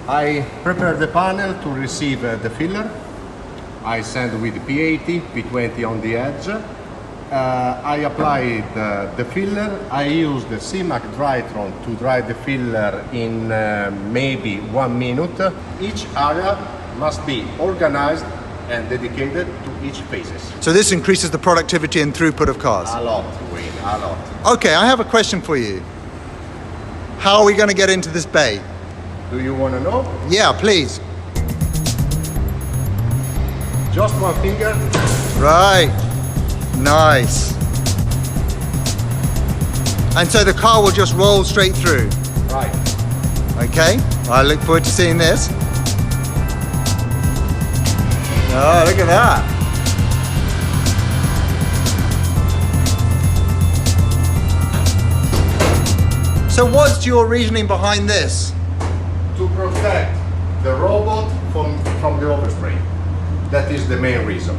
I prepare the panel to receive the filler. I sand with P80, P20 on the edge. I apply the filler. I use the Symach Drytron to dry the filler in maybe 1 minute. Each area must be organized and dedicated to each phases. So this increases the productivity and throughput of cars? A lot, Wayne, a lot. Okay, I have a question for you. How are we going to get into this bay? Do you want to know? Yeah, please. Just one finger. Right. Nice. And so the car will just roll straight through? Right. Okay, I look forward to seeing this. Oh, look at that. So what's your reasoning behind this? To protect the robot from the overspray. That is the main reason.